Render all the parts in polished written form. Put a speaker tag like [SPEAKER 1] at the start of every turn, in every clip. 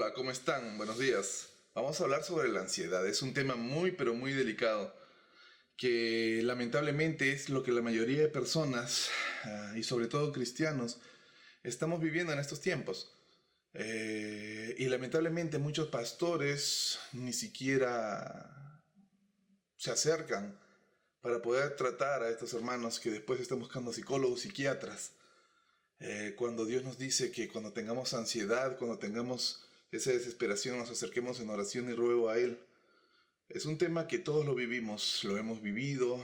[SPEAKER 1] Hola, ¿cómo están? Buenos días. Vamos a hablar sobre la ansiedad. Es un tema muy, pero muy delicado, que lamentablemente es lo que la mayoría de personas, y sobre todo cristianos, estamos viviendo en estos tiempos. Y lamentablemente muchos pastores ni siquiera se acercan para poder tratar a estos hermanos que después están buscando psicólogos, psiquiatras. Cuando Dios nos dice que cuando tengamos ansiedad, cuando tengamos esa desesperación, nos acerquemos en oración y ruego a Él. Es un tema que todos lo vivimos, lo hemos vivido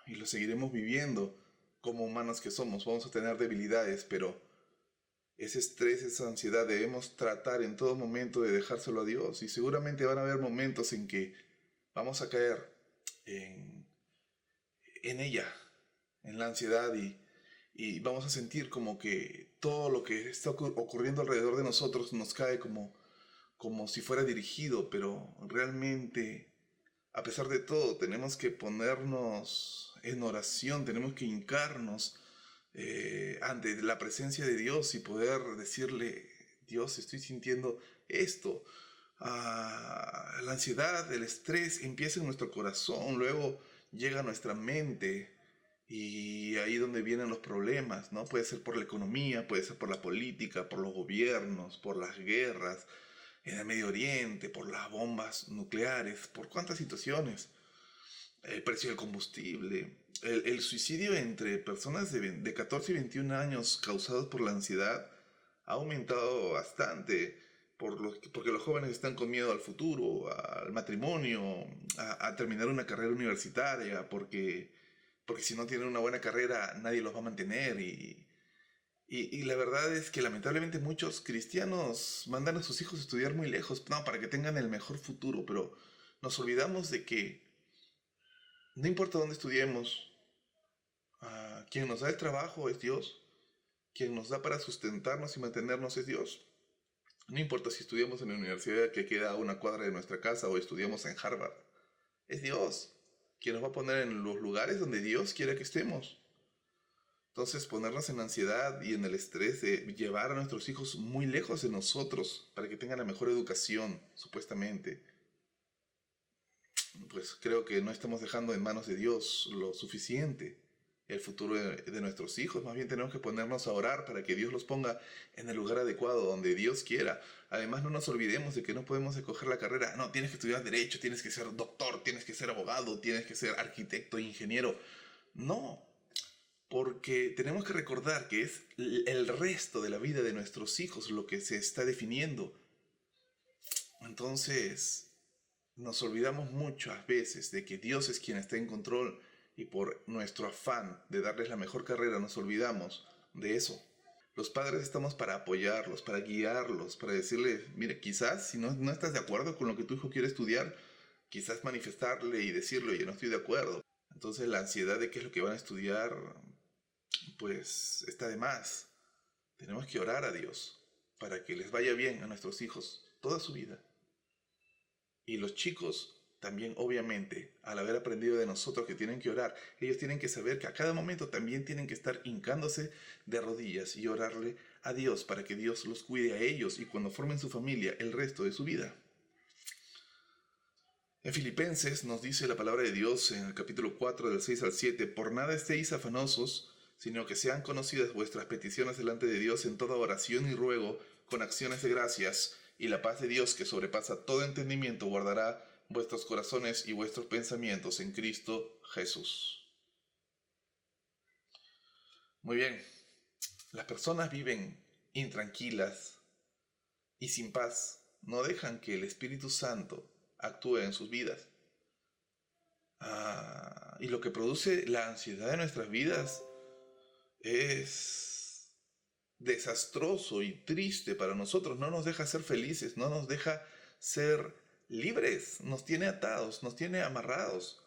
[SPEAKER 1] y lo seguiremos viviendo como humanos que somos. Vamos a tener debilidades, pero ese estrés, esa ansiedad debemos tratar en todo momento de dejárselo a Dios. Y seguramente van a haber momentos en que vamos a caer en, en ella, en la ansiedad y vamos a sentir como que todo lo que está ocurriendo alrededor de nosotros nos cae como si fuera dirigido, pero realmente, a pesar de todo, tenemos que ponernos en oración, tenemos que hincarnos ante la presencia de Dios y poder decirle: Dios, estoy sintiendo esto. La ansiedad, el estrés empieza en nuestro corazón, luego llega a nuestra mente y ahí donde vienen los problemas, ¿no? Puede ser por la economía, puede ser por la política, por los gobiernos, por las guerras en el Medio Oriente, por las bombas nucleares, por cuántas situaciones, el precio del combustible, el suicidio entre personas de 14 y 21 años causados por la ansiedad ha aumentado bastante, porque los jóvenes están con miedo al futuro, al matrimonio, a terminar una carrera universitaria, porque si no tienen una buena carrera nadie los va a mantener y la verdad es que lamentablemente muchos cristianos mandan a sus hijos a estudiar muy lejos, no, para que tengan el mejor futuro, pero nos olvidamos de que no importa dónde estudiemos, quien nos da el trabajo es Dios, quien nos da para sustentarnos y mantenernos es Dios. No importa si estudiamos en la universidad que queda a una cuadra de nuestra casa o estudiamos en Harvard, es Dios quien nos va a poner en los lugares donde Dios quiera que estemos. Entonces ponernos en ansiedad y en el estrés de llevar a nuestros hijos muy lejos de nosotros para que tengan la mejor educación, supuestamente, pues creo que no estamos dejando en manos de Dios lo suficiente el futuro de nuestros hijos. Más bien tenemos que ponernos a orar para que Dios los ponga en el lugar adecuado, donde Dios quiera. Además, no nos olvidemos de que no podemos escoger la carrera. No, tienes que estudiar derecho, tienes que ser doctor, tienes que ser abogado, tienes que ser arquitecto, ingeniero. No, porque tenemos que recordar que es el resto de la vida de nuestros hijos lo que se está definiendo. Entonces, nos olvidamos muchas veces de que Dios es quien está en control y por nuestro afán de darles la mejor carrera nos olvidamos de eso. Los padres estamos para apoyarlos, para guiarlos, para decirles: mire, quizás si no estás de acuerdo con lo que tu hijo quiere estudiar, quizás manifestarle y decirle: oye, no estoy de acuerdo. Entonces la ansiedad de qué es lo que van a estudiar, pues está de más. Tenemos que orar a Dios para que les vaya bien a nuestros hijos toda su vida. Y los chicos también, obviamente, al haber aprendido de nosotros que tienen que orar, ellos tienen que saber que a cada momento también tienen que estar hincándose de rodillas y orarle a Dios para que Dios los cuide a ellos y cuando formen su familia el resto de su vida. En Filipenses nos dice la palabra de Dios en el capítulo 4 del 6 al 7: por nada estéis afanosos, sino que sean conocidas vuestras peticiones delante de Dios en toda oración y ruego, con acciones de gracias, y la paz de Dios, que sobrepasa todo entendimiento, guardará vuestros corazones y vuestros pensamientos en Cristo Jesús. Muy bien, las personas viven intranquilas y sin paz, no dejan que el Espíritu Santo actúe en sus vidas. Y lo que produce la ansiedad en nuestras vidas es desastroso y triste para nosotros. No nos deja ser felices, no nos deja ser libres, nos tiene atados, nos tiene amarrados.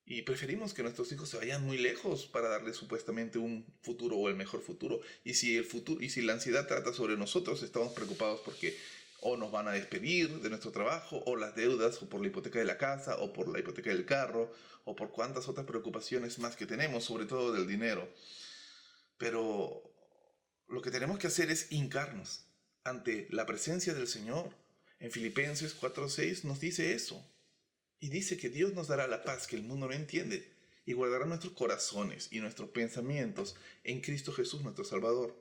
[SPEAKER 1] Y preferimos que nuestros hijos se vayan muy lejos para darles supuestamente un futuro o el mejor futuro. Y si la ansiedad trata sobre nosotros, estamos preocupados porque o nos van a despedir de nuestro trabajo, o las deudas, o por la hipoteca de la casa, o por la hipoteca del carro, o por cuantas otras preocupaciones más que tenemos, sobre todo del dinero. Pero lo que tenemos que hacer es hincarnos ante la presencia del Señor. En Filipenses 4:6 nos dice eso. Y dice que Dios nos dará la paz que el mundo no entiende y guardará nuestros corazones y nuestros pensamientos en Cristo Jesús nuestro Salvador.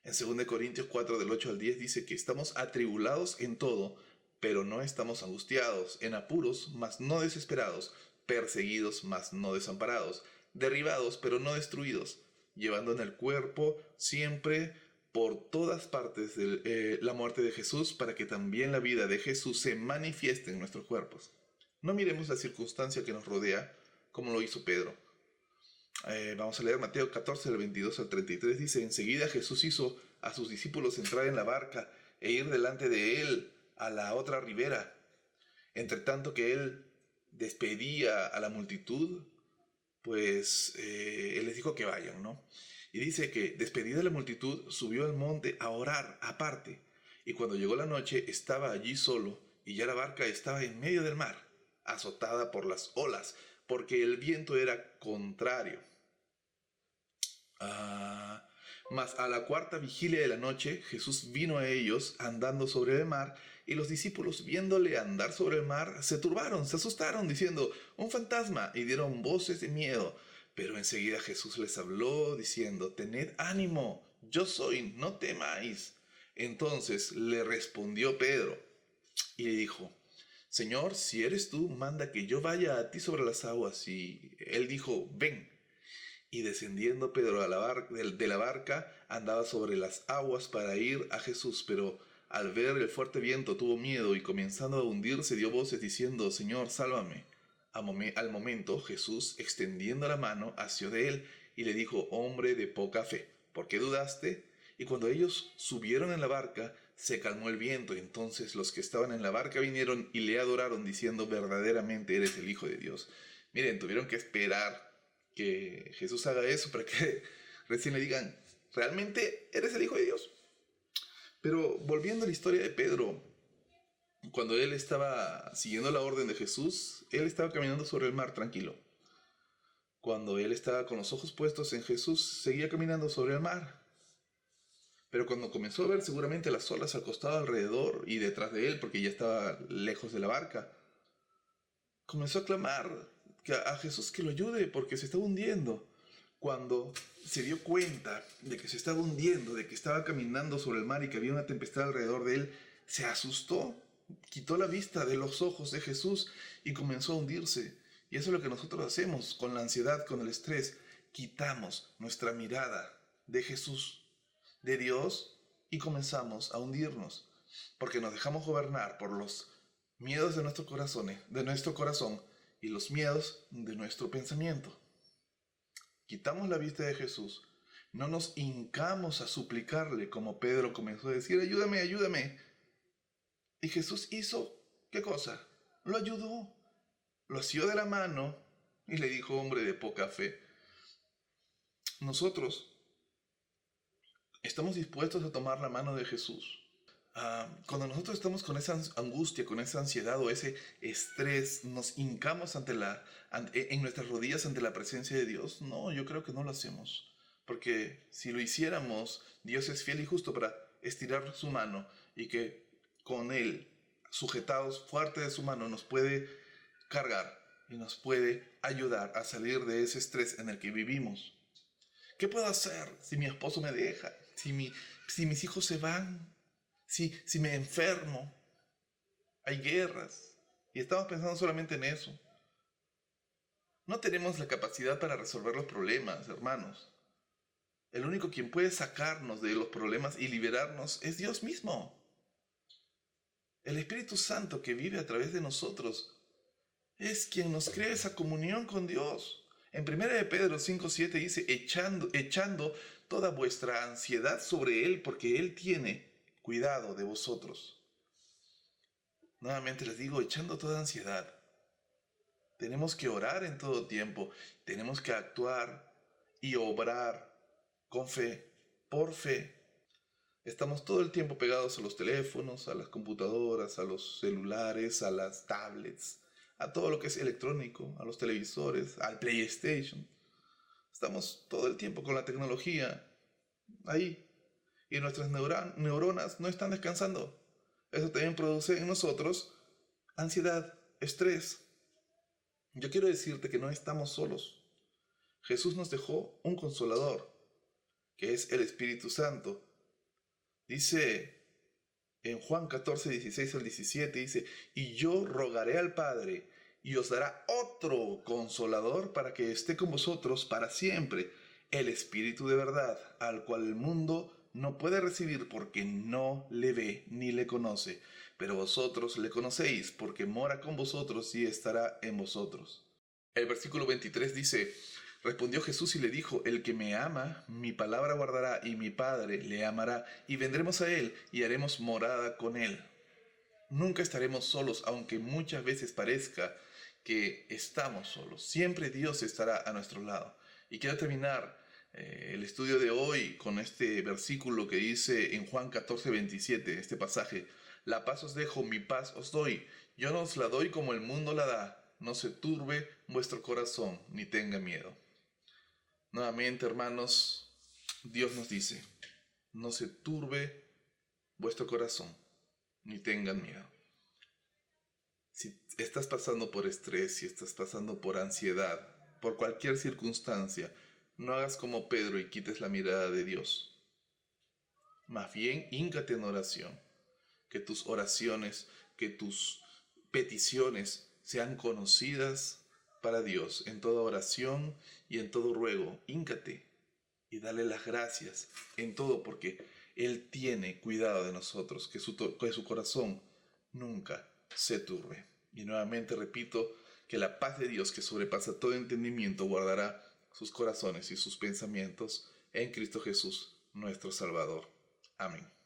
[SPEAKER 1] En 2 Corintios 4 del 8 al 10 dice que estamos atribulados en todo, pero no estamos angustiados, en apuros, mas no desesperados, perseguidos, mas no desamparados, derribados, pero no destruidos, llevando en el cuerpo siempre por todas partes la muerte de Jesús, para que también la vida de Jesús se manifieste en nuestros cuerpos. No miremos la circunstancia que nos rodea como lo hizo Pedro. Vamos a leer Mateo 14, del 22 al 33. Dice: enseguida Jesús hizo a sus discípulos entrar en la barca e ir delante de él a la otra ribera. Entre tanto que él despedía a la multitud, pues él les dijo que vayan, ¿no? Y dice que despedida la multitud, subió al monte a orar aparte. Y cuando llegó la noche, estaba allí solo, y ya la barca estaba en medio del mar, azotada por las olas, porque el viento era contrario. Mas a la cuarta vigilia de la noche, Jesús vino a ellos andando sobre el mar, y los discípulos, viéndole andar sobre el mar, se turbaron, se asustaron, diciendo: un fantasma, y dieron voces de miedo. Pero enseguida Jesús les habló, diciendo: tened ánimo, yo soy, no temáis. Entonces le respondió Pedro y le dijo: Señor, si eres tú, manda que yo vaya a ti sobre las aguas. Y él dijo: ven. Y descendiendo Pedro de la barca, andaba sobre las aguas para ir a Jesús, pero al ver el fuerte viento tuvo miedo, y comenzando a hundirse dio voces diciendo: Señor, sálvame. Al momento Jesús, extendiendo la mano, asió de él y le dijo: hombre de poca fe, ¿por qué dudaste? Y cuando ellos subieron en la barca, se calmó el viento. Entonces los que estaban en la barca vinieron y le adoraron, diciendo: verdaderamente eres el Hijo de Dios. Miren, tuvieron que esperar que Jesús haga eso para que recién le digan: ¿realmente eres el Hijo de Dios? Pero volviendo a la historia de Pedro, cuando él estaba siguiendo la orden de Jesús, él estaba caminando sobre el mar tranquilo. Cuando él estaba con los ojos puestos en Jesús, seguía caminando sobre el mar. Pero cuando comenzó a ver seguramente las olas al costado, alrededor y detrás de él, porque ya estaba lejos de la barca, comenzó a clamar a Jesús que lo ayude porque se estaba hundiendo. Cuando se dio cuenta de que se estaba hundiendo, de que estaba caminando sobre el mar y que había una tempestad alrededor de él, se asustó, quitó la vista de los ojos de Jesús y comenzó a hundirse. Y eso es lo que nosotros hacemos con la ansiedad, con el estrés. Quitamos nuestra mirada de Jesús, de Dios, y comenzamos a hundirnos, porque nos dejamos gobernar por los miedos de nuestro corazón y los miedos de nuestro pensamiento. Quitamos la vista de Jesús, no nos hincamos a suplicarle como Pedro comenzó a decir: ayúdame, ayúdame. Y Jesús hizo, ¿qué cosa? Lo ayudó, lo asió de la mano y le dijo: hombre de poca fe. Nosotros estamos dispuestos a tomar la mano de Jesús. Cuando nosotros estamos con esa angustia, con esa ansiedad o ese estrés, nos hincamos en nuestras rodillas ante la presencia de Dios. No, yo creo que no lo hacemos. Porque si lo hiciéramos, Dios es fiel y justo para estirar su mano, y que con Él, sujetados fuerte de su mano, nos puede cargar y nos puede ayudar a salir de ese estrés en el que vivimos. ¿Qué puedo hacer si mi esposo me deja? Si mis hijos se van, si me enfermo, hay guerras, y estamos pensando solamente en eso. No tenemos la capacidad para resolver los problemas, hermanos. El único quien puede sacarnos de los problemas y liberarnos es Dios mismo. El Espíritu Santo que vive a través de nosotros es quien nos crea esa comunión con Dios. En 1 de Pedro 5:7 dice: echando toda vuestra ansiedad sobre Él, porque Él tiene cuidado de vosotros. Nuevamente les digo, echando toda ansiedad. Tenemos que orar en todo tiempo. Tenemos que actuar y obrar con fe, por fe. Estamos todo el tiempo pegados a los teléfonos, a las computadoras, a los celulares, a las tablets, a todo lo que es electrónico, a los televisores, al PlayStation. Estamos todo el tiempo con la tecnología ahí. y nuestras neuronas no están descansando. Eso también produce en nosotros ansiedad, estrés. Yo quiero decirte que no estamos solos. Jesús nos dejó un consolador, que es el Espíritu Santo. Dice en Juan 14, 16 al 17, dice, y yo rogaré al Padre, y os dará otro consolador para que esté con vosotros para siempre, el Espíritu de verdad, al cual el mundo no puede recibir porque no le ve ni le conoce, pero vosotros le conocéis porque mora con vosotros y estará en vosotros. El versículo 23 dice, respondió Jesús y le dijo, el que me ama, mi palabra guardará, y mi Padre le amará, y vendremos a él y haremos morada con él. Nunca estaremos solos, aunque muchas veces parezca que estamos solos. Siempre Dios estará a nuestro lado. Y quiero terminar el estudio de hoy con este versículo que dice en Juan 14, 27, este pasaje, la paz os dejo, mi paz os doy. Yo no os la doy como el mundo la da. No se turbe vuestro corazón, ni tenga miedo. Nuevamente, hermanos, Dios nos dice, no se turbe vuestro corazón, ni tengan miedo. Si estás pasando por estrés, si estás pasando por ansiedad, por cualquier circunstancia, no hagas como Pedro y quites la mirada de Dios. Más bien, híncate en oración. Que tus oraciones, que tus peticiones sean conocidas para Dios en toda oración y en todo ruego. Híncate y dale las gracias en todo porque Él tiene cuidado de nosotros, que su corazón nunca se turbe. Y nuevamente repito que la paz de Dios que sobrepasa todo entendimiento guardará sus corazones y sus pensamientos en Cristo Jesús, nuestro Salvador. Amén.